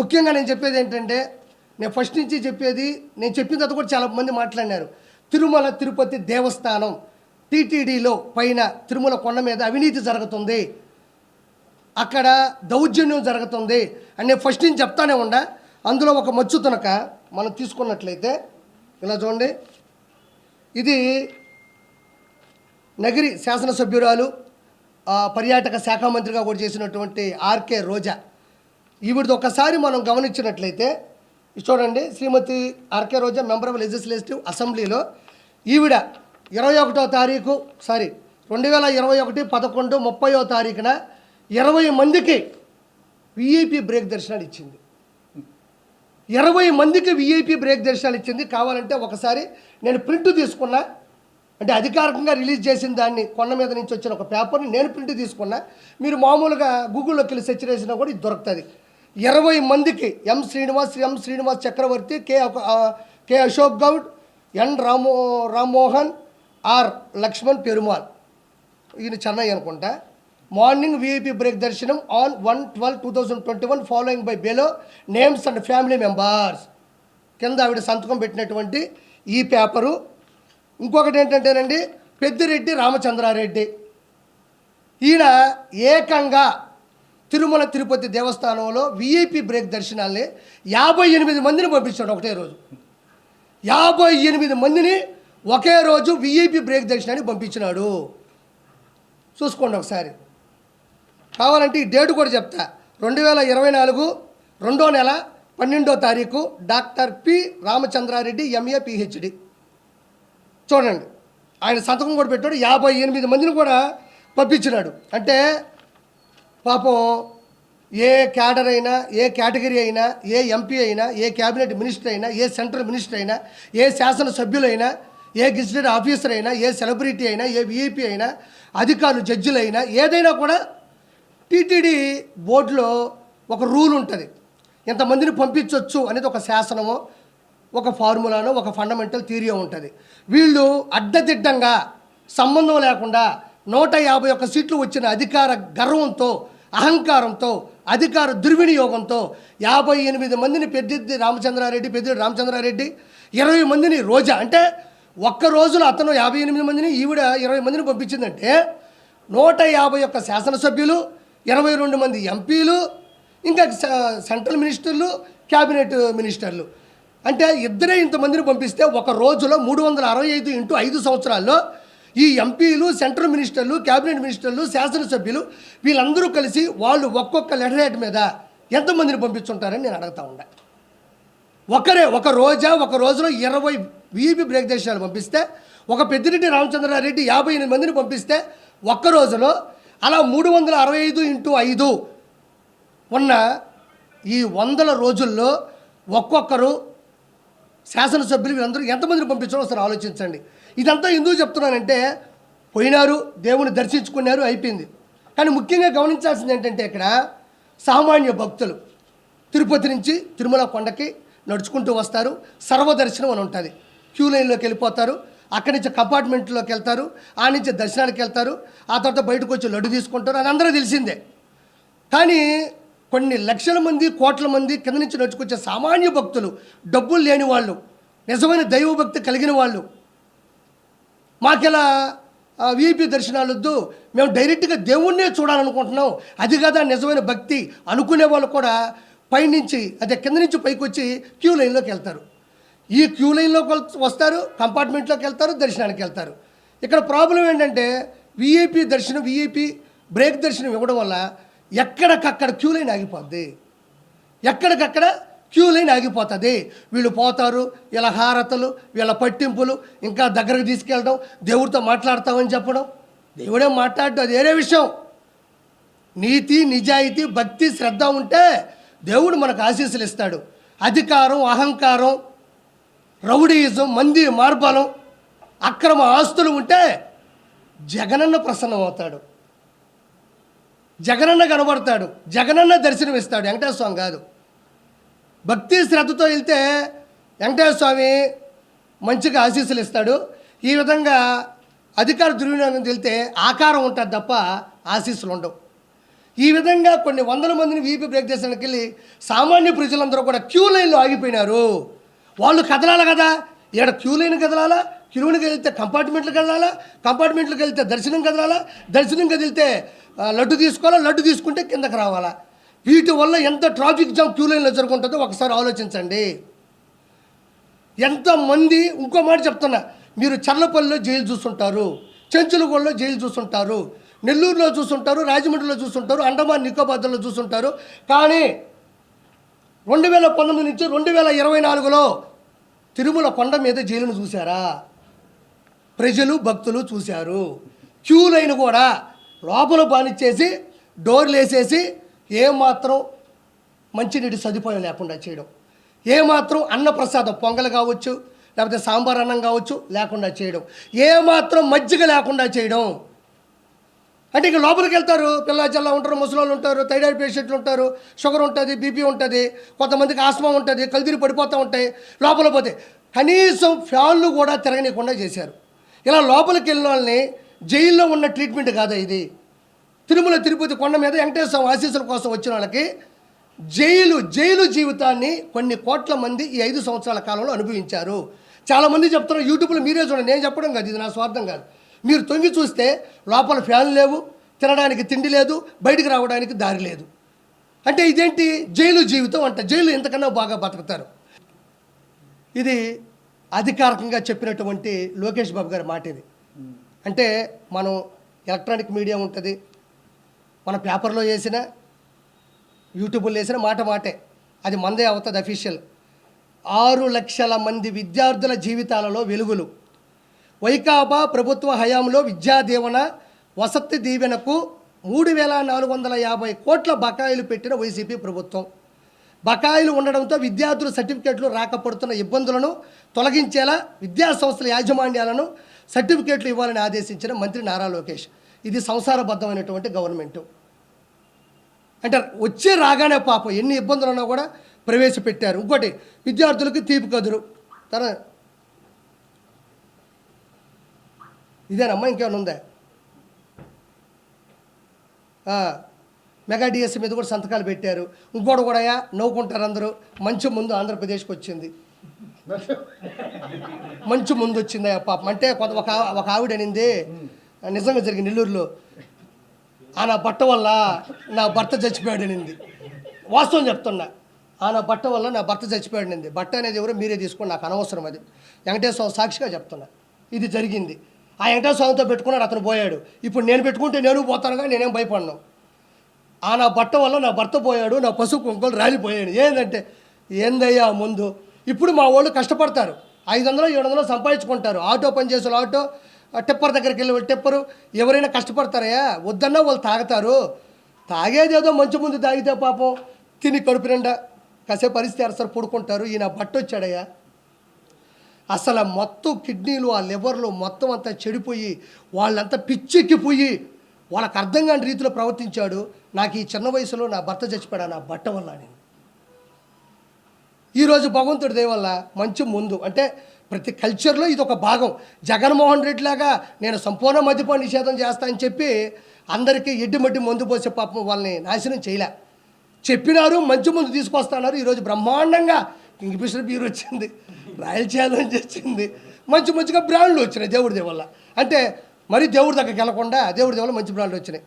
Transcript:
ముఖ్యంగా నేను చెప్పేది ఏంటంటే, నేను ఫస్ట్ నుంచి చెప్పేది, నేను చెప్పిన తర్వాత కూడా చాలామంది మాట్లాడినారు. తిరుమల తిరుపతి దేవస్థానం టీటీడీలో పైన తిరుమల కొండ మీద అవినీతి జరుగుతుంది, అక్కడ దౌర్జన్యం జరుగుతుంది అని నేను ఫస్ట్ నుంచి చెప్తానే ఉండా. అందులో ఒక మచ్చు తునక మనం తీసుకున్నట్లయితే ఇలా చూడండి, ఇది నగిరి శాసనసభ్యురాలు పర్యాటక శాఖ మంత్రిగా కూడా చేసినటువంటి ఆర్కే రోజా. ఈవిడిది ఒకసారి మనం గమనించినట్లయితే చూడండి, Shrimati R K Roja member of legislative అసెంబ్లీలో ఈవిడ 21వ తారీఖు 2021 11/30వ తారీఖున 20 మందికి విఐపి బ్రేక్ దర్శనాలు ఇచ్చింది. 20 మందికి విఐపి బ్రేక్ దర్శనాలు ఇచ్చింది. కావాలంటే ఒకసారి నేను ప్రింట్ తీసుకున్నా, అంటే అధికారికంగా రిలీజ్ చేసిన దాన్ని, కొండ మీద నుంచి వచ్చిన ఒక పేపర్ని నేను ప్రింట్ తీసుకున్నా. మీరు మామూలుగా గూగుల్లోకి వెళ్ళి సెర్చ్ చేసినా కూడా ఇది దొరుకుతుంది. 20 మందికి M Srinivas Chakravarthy, K Ashok Goud, N Rammohan, R Lakshman Perumal, ఈయన చెన్నై అనుకుంటా. Morning VIP break darshanam on 1/12/2021 following by below names and family members. కింద ఆవిడ సంతకం పెట్టినటువంటి ఈ పేపరు. ఇంకొకటి ఏంటంటేనండి, పెద్దిరెడ్డి రామచంద్రారెడ్డి, ఈయన ఏకంగా తిరుమల తిరుపతి దేవస్థానంలో విఐపి బ్రేక్ దర్శనాల్ని 58 మందిని పంపించాడు ఒకటే రోజు. 58 మందిని ఒకే రోజు విఐపి బ్రేక్ దర్శనానికి పంపించినాడు. చూసుకోండి ఒకసారి. కావాలంటే ఈ డేటు కూడా చెప్తా. 2024 2వ నెల 12వ తారీఖు doctor P Ramachandra Reddy MA PhD. చూడండి, ఆయన సంతకం కూడా పెట్టాడు. 58 మందిని కూడా పంపించినాడు. అంటే పాపం ఏ క్యాడర్ అయినా, ఏ కేటగిరీ అయినా, ఏ ఎంపీ అయినా, ఏ క్యాబినెట్ మినిస్టర్ అయినా, ఏ సెంట్రల్ మినిస్టర్ అయినా, ఏ శాసనసభ్యులైనా, ఏ గెజిటెడ్ ఆఫీసర్ అయినా, ఏ సెలబ్రిటీ అయినా, ఏ విఐపి అయినా, అధికారులు జడ్జిలైనా, ఏదైనా కూడా టీటీడీ బోర్డులో ఒక రూల్ ఉంటుంది. ఎంతమందిని పంపించవచ్చు అనేది ఒక శాసనమో, ఒక ఫార్ములానో, ఒక ఫండమెంటల్ థియరీ ఉంటుంది. వీళ్ళు అడ్డదిడ్డంగా సంబంధం లేకుండా 151 సీట్లు వచ్చిన అధికార గర్వంతో, అహంకారంతో, అధికార దుర్వినియోగంతో 58 మందిని పెద్దిరెడ్డి రామచంద్రారెడ్డి, 20 మందిని రోజా, అంటే ఒక్క రోజులో అతను 58 మందిని, ఈవిడ 20 మందిని పంపించిందంటే 151 శాసనసభ్యులు, 22 మంది ఎంపీలు, ఇంకా సెంట్రల్ మినిస్టర్లు, క్యాబినెట్ మినిస్టర్లు, అంటే ఇద్దరే ఇంతమందిని పంపిస్తే ఒక రోజులో 365 ఇంటూ 5 సంవత్సరాల్లో ఈ ఎంపీలు, సెంట్రల్ మినిస్టర్లు, క్యాబినెట్ మినిస్టర్లు, శాసనసభ్యులు వీళ్ళందరూ కలిసి వాళ్ళు ఒక్కొక్క లెటర్ హెడ్ మీద ఎంతమందిని పంపించుంటారని నేను అడుగుతా ఉండా. ఒక రోజులో 20 విఐపి బ్రేక్ దర్శనాలు పంపిస్తే, ఒక పెద్దిరెడ్డి రామచంద్రారెడ్డి 58 మందిని పంపిస్తే ఒక్క రోజులో అలా 365 ఇంటూ 5 ఉన్న ఈ 100 రోజుల్లో ఒక్కొక్కరు శాసనసభ్యులు వీళ్ళందరూ ఎంతమందిని పంపించారో ఒకసారి ఆలోచించండి. ఇదంతా ఎందుకు చెప్తున్నానంటే, పోయినారు, దేవుని దర్శించుకున్నారు, అయిపోయింది. కానీ ముఖ్యంగా గమనించాల్సింది ఏంటంటే, ఇక్కడ సామాన్య భక్తులు తిరుపతి నుంచి తిరుమల కొండకి నడుచుకుంటూ వస్తారు. సర్వదర్శనం అని ఉంటుంది. క్యూ లైన్లోకి వెళ్ళిపోతారు. అక్కడి నుంచి కంపార్ట్మెంట్లోకి వెళ్తారు. ఆ నుంచి దర్శనానికి వెళ్తారు. ఆ తర్వాత బయటకు వచ్చి లడ్డు తీసుకుంటారు. అది అందరూ తెలిసిందే. కానీ కొన్ని లక్షల మంది, కోట్ల మంది కింద నుంచి నడుచుకొచ్చే సామాన్య భక్తులు, డబ్బులు లేని వాళ్ళు, నిజమైన దైవభక్తి కలిగిన వాళ్ళు, మాకెలా విఐపి దర్శనాలు వద్దు, మేము డైరెక్ట్గా దేవుణ్ణే చూడాలనుకుంటున్నాం, అది కదా నిజమైన భక్తి అనుకునే వాళ్ళు కూడా పైనుంచి, అదే కింద నుంచి పైకి వచ్చి క్యూ లైన్లోకి వెళ్తారు. ఈ క్యూ లైన్లోకి వస్తారు, కంపార్ట్మెంట్లోకి వెళ్తారు, దర్శనానికి వెళ్తారు. ఇక్కడ ప్రాబ్లం ఏంటంటే, విఐపి బ్రేక్ దర్శనం ఇవ్వడం వల్ల ఎక్కడికక్కడ క్యూ లైన్ ఆగిపోతుంది. వీళ్ళు పోతారు, వీళ్ళ హారతలు, వీళ్ళ పట్టింపులు, ఇంకా దగ్గరకు తీసుకెళ్ళడం, దేవుడితో మాట్లాడతామని చెప్పడం. దేవుడే మాట్లాడడం అది వేరే విషయం. నీతి, నిజాయితీ, భక్తి, శ్రద్ధ ఉంటే దేవుడు మనకు ఆశీస్సులు ఇస్తాడు. అధికారం, అహంకారం, రౌడీయిజం, మంది మార్బలం, అక్రమ ఆస్తులు ఉంటే జగనన్న ప్రసన్నమవుతాడు, జగనన్న కనబడతాడు, జగనన్న దర్శనం ఇస్తాడు. వెంకటేశ్వర స్వామి కాదు. భక్తి శ్రద్ధతో వెళ్తే వెంకటేశ్వర స్వామి మంచిగా ఆశీస్సులు ఇస్తాడు. ఈ విధంగా అధికార దుర్వినియోగం వెళ్తే ఆకారం ఉంటుంది తప్ప ఆశీస్సులు ఉండవు. ఈ విధంగా కొన్ని వందల మందిని వీపీ బ్రేక్ చేసడానికి వెళ్ళి సామాన్య ప్రజలందరూ కూడా క్యూ లైన్లో ఆగిపోయినారు. వాళ్ళు కదలాలి కదా, ఇక్కడ క్యూ లైన్ కదలాలా, క్యూలోకి వెళ్తే కంపార్ట్మెంట్లకు కదలాలా, కంపార్ట్మెంట్లకు వెళ్తే దర్శనం కదలాలా, దర్శనం కదిలితే లడ్డు తీసుకోవాలా, లడ్డు తీసుకుంటే కిందకి రావాలా. వీటి వల్ల ఎంత ట్రాఫిక్ జామ్ క్యూ లైన్లో జరుగుతుంటుందో ఒకసారి ఆలోచించండి. ఎంతమంది, ఇంకో మాట చెప్తున్నా, మీరు చర్లపల్లిలో జైలు చూస్తుంటారు, చెంచులగూడలో జైలు చూస్తుంటారు, నెల్లూరులో చూస్తుంటారు, రాజమండ్రిలో చూస్తుంటారు, అండమాన్ నికోబార్లో చూస్తుంటారు. కానీ 2019 నుంచి 2024లో తిరుమల కొండ మీద జైలును చూశారా? ప్రజలు భక్తులు చూశారు. క్యూ లైన్ కూడా లోపల బానిచ్చేసి డోర్లు వేసేసి ఏమాత్రం మంచినీటి సదుపాయం లేకుండా చేయడం, ఏమాత్రం అన్నప్రసాదం పొంగల్ కావచ్చు, లేకపోతే సాంబార్ అన్నం కావచ్చు లేకుండా చేయడం, ఏమాత్రం మజ్జిగ లేకుండా చేయడం. అంటే ఇక లోపలికి వెళ్తారు, పిల్ల చల్ల ఉంటారు, ముసలోళ్ళు ఉంటారు, థైరాయిడ్ పేషెంట్లు ఉంటారు, షుగర్ ఉంటుంది, బీపీ ఉంటుంది, కొంతమందికి ఆస్మా ఉంటుంది, కల్తీరు పడిపోతూ ఉంటాయి. లోపల పోతే కనీసం ఫ్యాన్లు కూడా తిరగనీయకుండా చేశారు. ఇలా లోపలికి వెళ్ళిన వాళ్ళని జైల్లో ఉన్న ట్రీట్మెంట్ కాదా ఇది? తిరుమల తిరుపతి కొండ మీద వెంకటేశ్వర ఆశీస్సుల కోసం వచ్చిన వాళ్ళకి జైలు జీవితాన్ని కొన్ని కోట్ల మంది ఈ 5 సంవత్సరాల కాలంలో అనుభవించారు. చాలామంది చెప్తున్నారు, యూట్యూబ్లో మీరే చూడండి, నేను చెప్పడం కాదు, ఇది నా స్వార్థం కాదు. మీరు తొంగి చూస్తే లోపల ఫ్యాన్ లేవు, తినడానికి తిండి లేదు, బయటికి రావడానికి దారి లేదు. అంటే ఇదేంటి జైలు జీవితం అంట. జైలు ఎంతకన్నా బాగా బతుకుతారు. ఇది అధికారికంగా చెప్పినటువంటి లోకేష్ బాబు గారి మాట ఇది. అంటే మనం ఎలక్ట్రానిక్ మీడియా ఉంటుంది, మన పేపర్లో వేసిన, యూట్యూబ్లో వేసిన మాట మాటే, అది మందే అవుతుంది అఫీషియల్. 6 లక్షల మంది విద్యార్థుల జీవితాలలో వెలుగులు. వైకాపా ప్రభుత్వ హయాంలో విద్యా దీవెన, వసతి దీవెనకు 3,450 కోట్ల బకాయిలు పెట్టిన వైసీపీ ప్రభుత్వం. బకాయిలు ఉండడంతో విద్యార్థుల సర్టిఫికేట్లు రాకపోతున్న ఇబ్బందులను తొలగించేలా విద్యా సంస్థల యాజమాన్యాలను సర్టిఫికేట్లు ఇవ్వాలని ఆదేశించిన మంత్రి నారా లోకేష్. ఇది సంసారబద్ధమైనటువంటి గవర్నమెంటు. అంటే వచ్చే రాగానే పాపం ఎన్ని ఇబ్బందులు ఉన్నా కూడా ప్రవేశపెట్టారు. ఇంకోటి విద్యార్థులకు తీపి కదురు తన ఇదేనమ్మా, ఇంకేమైనా ఉందా? మెగా డిఎస్సీ మీద కూడా సంతకాలు పెట్టారు. ఇంకోటి కూడా నవ్వుకుంటారు అందరూ, మంచి ముందు ఆంధ్రప్రదేశ్కి వచ్చింది, మంచి ముందు వచ్చిందా పాపం. అంటే ఒక ఆవిడ అనింది, నిజంగా జరిగింది నెల్లూరులో, నా బట్ట వల్ల నా భర్త చచ్చిపోయాడు అనింది. వాస్తవం చెప్తున్నా, నా బట్ట వల్ల నా భర్త చచ్చిపోయాడు అనింది. బట్ట అనేది ఎవరో మీరే తీసుకోండి, నాకు అనవసరం. అది వెంకటేశ్వర సాక్షిగా చెప్తున్నా, ఇది జరిగింది. ఆ వెంకటేశ్వర స్వామితో పెట్టుకున్నాడు, అతను పోయాడు. ఇప్పుడు నేను పెట్టుకుంటే నేను పోతానుగా, నేనేం భయపడను. నా బట్ట వల్ల నా భర్త పోయాడు, నా పసుపు కుంకులు రాలిపోయాడు. ఏంటంటే ఏందయ్యా ముందు. ఇప్పుడు మా వాళ్ళు కష్టపడతారు, 500-700 సంపాదించుకుంటారు. ఆటో పనిచేసే ఆటో, టిప్పర్ దగ్గరికి వెళ్ళి టిప్పరు, ఎవరైనా కష్టపడతారయ్యా. వద్దన్నా వాళ్ళు తాగుతారు. తాగేదేదో మంచి ముందు తాగితే పాపం తిని కడుపు నిండా కాసేపు పరిస్థితి అరసరు పడుకుంటారు. ఈయన బట్ట వచ్చాడయ్యా, అసలు మొత్తం కిడ్నీలు, ఆ లివర్లు మొత్తం అంతా చెడిపోయి వాళ్ళంతా పిచ్చెక్కిపోయి వాళ్ళకి అర్థం కాని రీతిలో ప్రవర్తించాడు. నాకు ఈ చిన్న వయసులో నా భర్త చచ్చిపోయాడు నా బట్ట వల్ల అని. ఈరోజు భగవంతుడి దయ వల్ల మంచి ముందు. అంటే ప్రతి కల్చర్లో ఇది ఒక భాగం. జగన్మోహన్ రెడ్డి లాగా నేను సంపూర్ణ మద్యపాన నిషేధం చేస్తా అని చెప్పి అందరికీ ఎడ్డిమడ్డి మందు పోసే పాపం వాళ్ళని నాశనం చేయలే. చెప్పినారు, మంచి ముందు తీసుకొస్తున్నారు. ఈరోజు బ్రహ్మాండంగా కింగ్ఫిషర్ బీర్ వచ్చింది, రాయల్ ఛాలెంజ్ వచ్చింది, మంచిగా బ్రాండ్లు వచ్చినాయి దేవుడి వల్ల. అంటే మరి దేవుడి దగ్గరికి వెళ్ళకుండా దేవుడి వల్ల మంచి బ్రాండ్లు వచ్చినాయి.